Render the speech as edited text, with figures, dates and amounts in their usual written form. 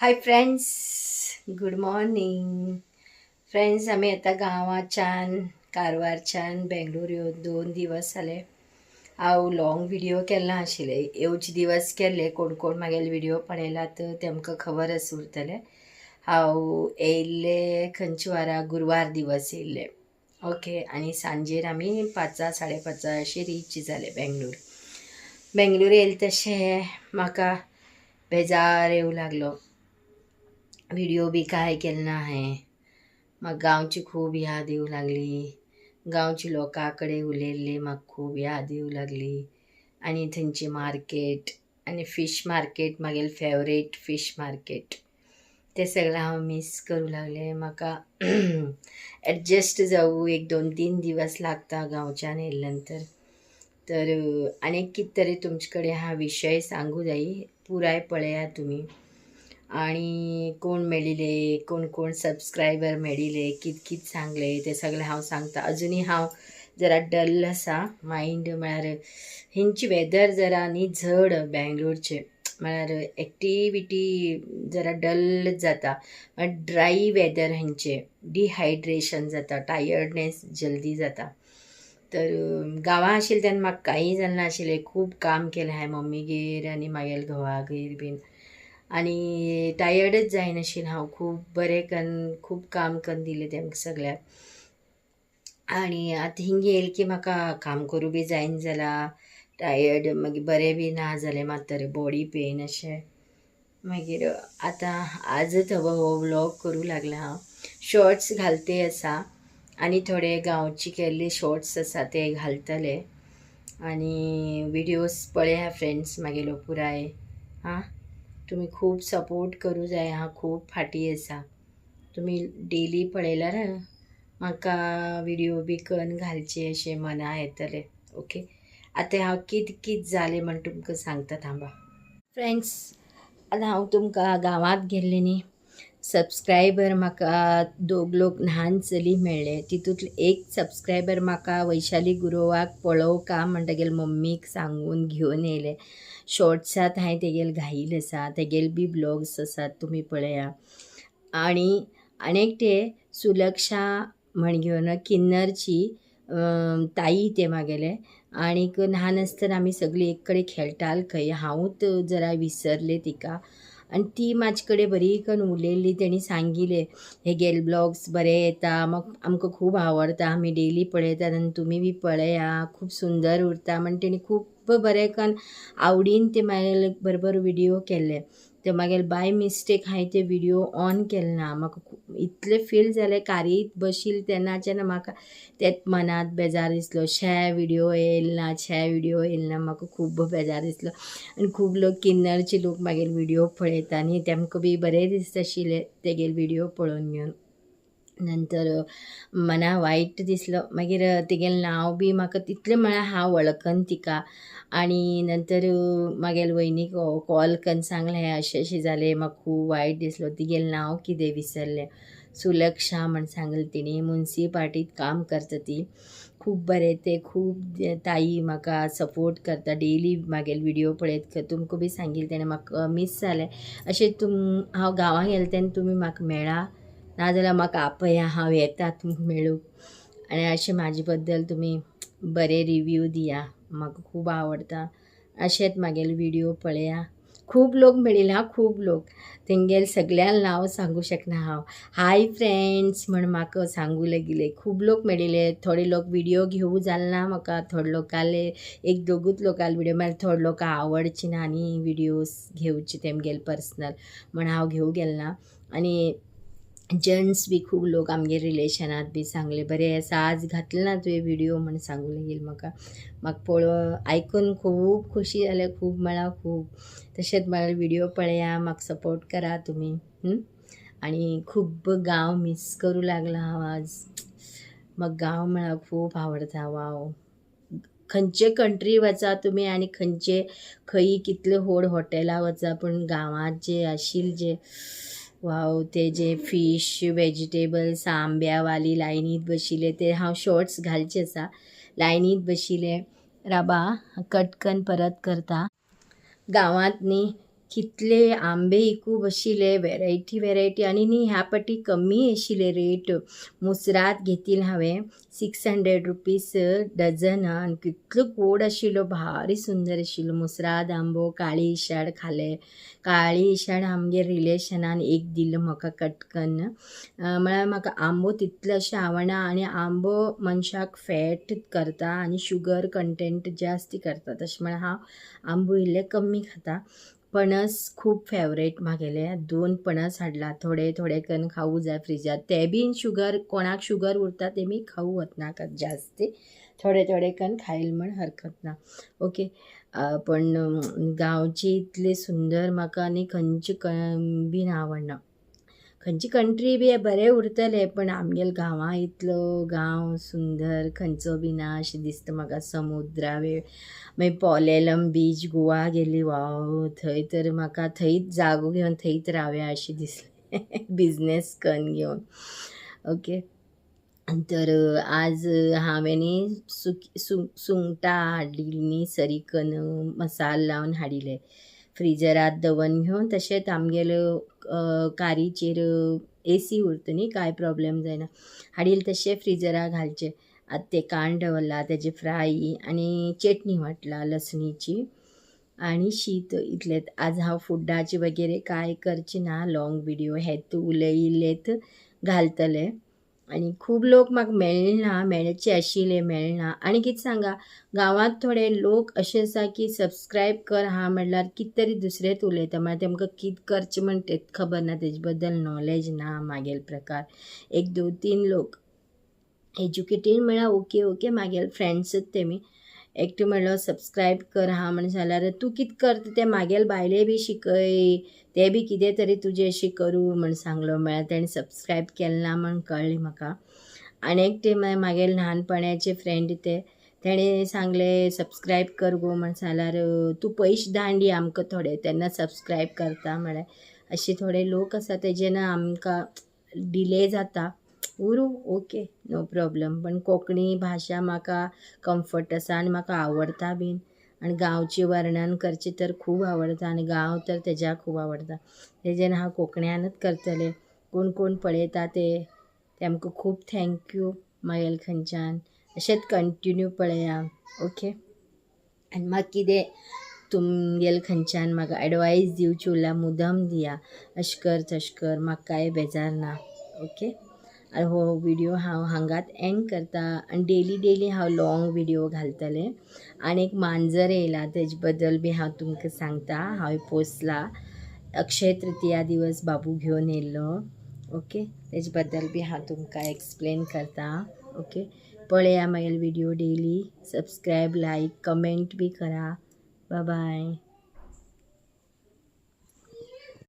Hi friends, good morning friends. आम्ही आता गांवाच्यान कारवारच्यान बेंगलोर येवन 2 दिवस जाले. हांव लॉंग व्हिडिओ केल्लो नाशिल्ले. येवचे दिवस केल्ले. कोण कोण म्हागेले व्हिडिओ पळयलात तेमकां खबर उरतले. हांव येयल्ले खंयचे वारा गुरुवार दिवस येयल्ले. ओके. आनी सांजेर आमी 5:00-5:30 अशें रीच जाले बेंगलोर येयले तशें म्हाका बेजार येवं लागलो. व्हिडिओ बी काय केले ना हांवें. म्हाका गांवची खूब याद येवं लागली. गांवची लोकां कडेन उलयल्ली म्हाका खूब याद येवं लागली. आनी थंयची मार्केट आनी फीश मार्केट म्हागेलें फेवरेट फीश मार्केट तें सगळें हांव मिस करूं लागलें. म्हाका एडजस्ट जावूं 1-2-3 दिवस लागता गांवच्यान येयले नंतर. तर आनीक कितें तरी तुमचे कडेन हा विशय सांगूं जायी. पुराय पळयात तुमी. आणि कोण मेळिले, कोण कोण सबस्क्रायबर मेळिले, कित सांगले ते सगळें हांव सांगता. अजुनी हांव जरा डल आसा मायंड. म्हळ्यार हेंची वेदर जरा न्ही झड बेंगलोरचे. म्हळ्यार एक्टिविटी जरा डल जाता. ड्राय वेदर हेंचे. डिहायड्रेशन जाता, टायर्डनेस जल्दी जाता. तर गांवां आशिल्ले तेन्ना म्हाका कांय जालें नाशिल्लें. खूब काम केलें हांवें मम्मीगेर आनी म्हागेल्या घोवागेर बीन. आनी टायर्डच जायनाशिल्लें हांव. खूब बरें करून खूब काम करून दिलें तेमकां सगळ्याक. आनी आतां हिंगा येयलें की म्हाका काम करूं बी जायना जालां. टायर्ड मागीर बरें बी ना जालें म्हातारें. बॉडी पेन अशें. मागीर आतां आजच हो व्लॉग करूं लागलें हांव. शॉर्ट्स घालते आसा आनी थोडे गांवचे केल्ले शॉर्ट्स आसा ते घालतले. आनी विडियोज पळया फ्रेंड्स म्हागेलो पुराय. हां, तुमी खूब सपोर्ट करूं जाय. हांव खूब फाटीं आसा. तुमी डेली पळयल्यार म्हाका व्हिडिओ बी करून घालचे अशें मना येतलें. ओके. आतां हांव कित जालें म्हण तुमकां सांगता थांबा. फ्रेंड्स, आतां हांव तुमकां गांवांत गेल्लें न्ही. सबस्क्रायबर म्हाका 2 लोक ल्हान चली मेळ्ळे. तितूंतले एक सबस्क्रायबर म्हाका वैशाली गुरोवाक पळोव का म्हण तेगेले मम्मीक सांगून घेवन येयले. शॉर्ट्सांत हांवें तेगेले घायिल्ले आसा. तेगेले बी ब्लॉग्स आसात, तुमी पळया. आनी एकटे सुलक्षा म्हण घेवन किन्नरची ताई ते म्हागेले. आनीक ल्हान आसतना आमी सगळीं एक कडेन खेळटाले खंय. हांवूच जरा विसरलें तिका. आनी ती म्हाजे कडेन बरी करून उलयल्ली. तेणी सांगिल्लें हेगेले ब्लॉग्स बरे येता, आमकां खूब आवडटा, आमी डेली पळयतात आनी तुमी बी पळया, खूब सुंदर उरता म्हण तेणी खूब बरें करून आवडीन ते म्हागेले बरोबर व्हिडिओ केल्ले. ते म्हागेले बाय मिस्टेक हांवें ते व्हिडिओ ऑन केले ना. म्हाका इतलें फील जालें कारयत बशिल्लें तेन्नाच्यान म्हाका तेच मनांत बेजार दिसलो. व्हिडिओ येयले ना म्हाका खूब बेजार दिसलो. आनी खूब लोक किन्नरचे लोक म्हागेले व्हिडिओ पळयता न्ही, तेमकां बी बरें दिसता आशिल्लें तेगेले व्हिडिओ पळोवन घेवन. नंतर मना वायट दिसलो. मागीर तेगेलें नांव बी म्हाका तितलें म्हळ्यार हांव वळखना तिका. आनी नंतर म्हागेले वयनीक कॉल करून सांगलें हें अशें जालें. म्हाका खूब वायट दिसलो. तिगेलें नांव कितें विसरलें. सुलक्षा म्हण सांगलें तिणी. मुन्सिपाल्टींत काम करता ती. खूब बरें ते खूब ताई म्हाका सपोर्ट करता. डेली म्हागेले व्हिडिओ पळयत. तुमकां बी सांगिल्लें तेणें म्हाका मिस जालें. अशें हांव गांवां गेलें तेन्ना तुमी म्हाका मेळा. नाजाल्यार म्हाका आपया, हांव येता तुमकां मेळूंक. आनी अशें म्हाजे बद्दल तुमी बरे रिव्यू दिया. म्हाका खूब आवडटा. अशेंच म्हागेले व्हिडिओ पळया. खूब लोक मेळिल्ले हां, खूब लोक. तेंगेले सगळ्यांक नांव सांगूं शकना हांव. हाय फ्रेंड्स म्हण म्हाका सांगूं लेगिले. खूब लोक मेळिल्ले. थोडे लोक व्हिडिओ घेवूं जालें ना म्हाका. थोडे लोकाले 1-2 लोकाले व्हिडिओ मागीर थोडे लोकां आवडचे ना न्ही व्हिडिओज घेवचे तेमगेले पर्सनल म्हण हांव घेवं गेलें ना. आनी जेंट्स बी खूब लोक आमगे रिलेशनांत बी सांगले बरें आसा, आज घातलें ना तुवें व्हिडिओ म्हण सांगूं लागील म्हाका. पळोवन आयकून खूब खोशी जालें. खूब म्हळ्यार खूब. तशेंच म्हागे व्हिडिओ पळया, म्हाका सपोर्ट करा तुमी. आनी खूब गांव मिस करूं लागलां हांव आज. म्हाका गांव म्हळ्यार खूब आवडटा. वाव. खंयचे कंट्री वचा तुमी आनी खंय कितले व्हड हॉटेलां वचा, पूण गांवांत जे आशिल्ले जे वाव, ते जे फीश वेजिटेबल्स आंब्यावाली लायनीत बशिल्ले ते हांव शॉर्ट्स घालचे आसा. लायनीत बशिल्ले राबा कट करून परत करता. गांवांत न्ही कितले आंबे खूब आशिल्ले वेरायटी आनी न्ही ह्या पाटी कमी आशिल्ले रेट. मुसरात घेतिल्लो हांवें 600 रुपीज डझन आनी कितलो गोड आशिल्लो, भारी सुंदर आशिल्लो मुसराद आंबो. काळी इशाड खाले. काळी इशाड आमगे रिलेशनान एक दिल्लो म्हाका कटकन. म्हळ्यार म्हाका आंबो तितलो अशें आवडना आनी आंबो मनशाक फॅट करता आनी शुगर कंटेंट जास्ती करता. तशें म्हळ्यार हांव आंबो इल्ले कमी खाता. पणस खूब फेवरेट म्हागेले. 2 पणस हाडला. थोडे थोडे करून खावूं जाय फ्रिजात. ते बीन शुगर, कोणाक शुगर उरता तेमी खावूं वचनाका जास्ती. थोडे थोडे करून खायले म्हण हरकत ना. ओके. पण गांवची इतले सुंदर म्हाका आनी खंयचे बीन आवडना. खंयची कंट्री बी बरें उरतले पण आमगेले गांवां इतलो गांव सुंदर खंयचो बी ना अशें दिसता म्हाका. समुद्रा वेळ मागीर पोलेलम बीच गोवा गेली, वाव थंय तर म्हाका थंयच जागो घेवन थंयच रावया अशें दिसलें बिजनेस करून घेवन. ओके. तर आज हांवें न्ही सुंगटां हाडिल्लीं सरीकन मसालो लावन हाडिल्ले. फ्रिजरांत दवरून घेवन तशेंच आमगेलो कारीचेर AC उरता न्ही, कांय प्रॉब्लेम जायना. हाडिल्ले तशें फ्रिजराक घालचे. आतां ते कांड दवरला, तेजे फ्राय आनी चटणी वांटला लसणीची आनी शीत इतलेंच. आज हांव फुड्डाचे वगैरे कांय करचे ना. लॉंग व्हिडिओ हेत उलयिल्लेत घालतले. आनी खूब लोक म्हाका मेळना, मेळचे आशिल्ले मेळना. आनी कितें सांगा, गांवांत थोडे लोक अशे आसा की सबस्क्रायब कर हा म्हणल्यार कितें तरी दुसरेंच उलयता. म्हळ्यार तेमकां कितें करचें म्हण तें खबर ना, तेजे बद्दल नॉलेज ना म्हागेले प्रकार. 1-2-3 लोक एज्युकेटेड म्हळ्यार ओके म्हागेले फ्रेंड्सच तेमी. एकटो म्हणलो सबस्क्रायब कर हा म्हण जाल्यार तूं कितें करता तें म्हागेले बायले बी शिकय, ते बी कितें तरी तुजें अशें करूं म्हण सांगलो. म्हळ्यार तेणें सबस्क्रायब केलें ना म्हण कळ्ळें म्हाका. आनी एकटे म्हागेले ल्हानपणाचे फ्रेंड तेणें सांगलें सबस्क्रायब कर गो म्हण जाल्यार तूं पयशे धाडन दी आमकां थोडे तेन्ना सबस्क्रायब करता. म्हळ्यार अशे थोडे लोक आसा तेजेन आमकां डिले जाता. उरूं ओके नो प्रॉब्लम. पण कोंकणी भाशा म्हाका कम्फर्ट आसा आनी म्हाका आवडटा बीन. आनी गांवचें वर्णन करचें तर खूब आवडटा आनी गांव तर तेज्याक खूब आवडटा. तेजेन हांव कोंकणीनूच करतलें. कोण कोण पळयता तेमकां खूब थँक्यू म्हागेले खंयच्यान. अशेंच कंटिन्यू पळया. ओके. आनी म्हाका कितें तुमगेले खंयच्यान म्हाका एडवायस दिवची उरल्यार मुद्दम दिया. अशें कर तशें कर, म्हाका कांय बेजार ना. ओके. आनी हो व्हिडिओ हांव हांगाच एंड करता. आनी डेली हांव लॉंग व्हिडिओ घालतलें. आनी एक मांजर येयला तेजे बद्दल बी हांव तुमकां सांगता. हांवें पोसला. अक्षय तृतीया दिवस बाबू घेवन येयल्लो. ओके. तेजे बद्दल बी हांव तुमकां एक्सप्लेन करता. ओके. पळया म्हागेले video daily. Subscribe, like, comment बी करा. Bye bye.